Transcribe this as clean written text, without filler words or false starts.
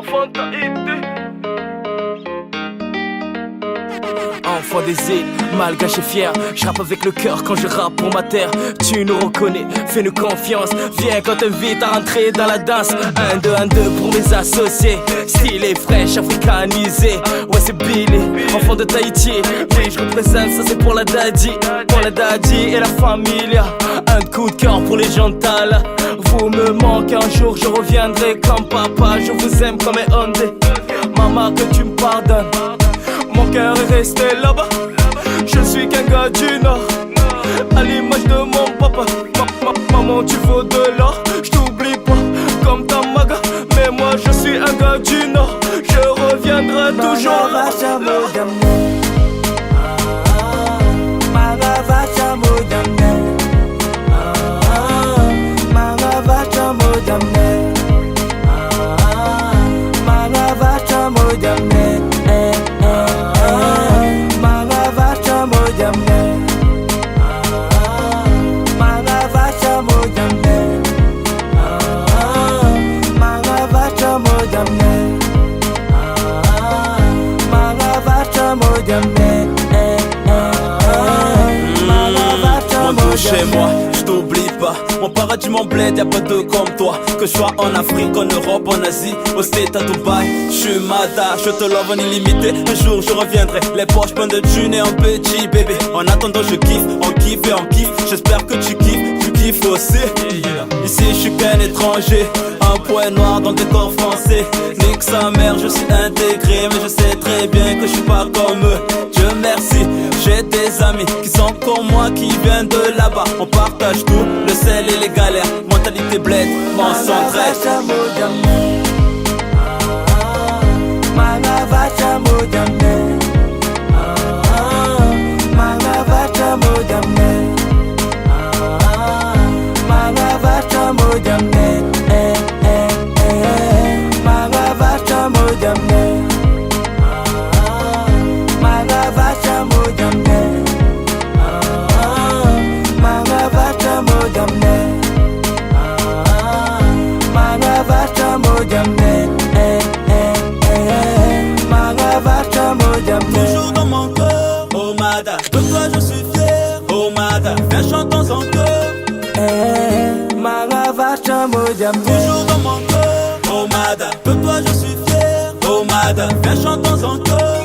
enfant d'Haïti. Enfant des îles, malgache et fier. Je rappe avec le cœur quand je rappe pour ma terre. Tu nous reconnais, fais-nous confiance. Viens quand t'invite à rentrer dans la danse. 1, 2, 1, 2 pour mes associés. Stylé, fraîche, africanisé. Ouais c'est Billy, enfant de Tahiti. Oui je représente, ça c'est pour la daddy. Pour la daddy et la familia. Un coup de cœur pour les gens de Tala. Vous me manquez, un jour je reviendrai comme papa. Je vous aime comme un Hyundai. Maman que tu me pardonnes. Mon cœur est resté là-bas. Je suis qu'un gars du Nord, à l'image de mon papa. Maman tu vaux de l'or. Je t'oublie pas comme ta maga. Mais moi je suis un gars du Nord. Je reviendrai toujours là. Chez moi, je t'oublie pas. Mon paradis, mon bled, y'a pas deux comme toi. Que je sois en Afrique, en Europe, en Asie, au States, à Dubaï. Je suis Mada, je te love en illimité. Un jour je reviendrai, les poches pleines de thunes et un petit bébé. En attendant je kiffe, on kiffe et on kiffe. J'espère que tu kiffes aussi. Ici je suis qu'un étranger, un point noir dans le décor français. Nique sa mère, je suis intégré, mais je sais très bien que je suis pas comme eux. Dieu merci, j'ai des amis qui sont comme moi, qui viennent de là-bas. On partage tout, le sel et les galères. Mentalité bled, on s'entraide. Toujours dans mon cœur, oh Mada, de toi je suis fier, oh Mada, viens chantons encore. Toujours dans mon cœur, oh Mada, de toi je suis fier, oh Mada, viens chantons encore.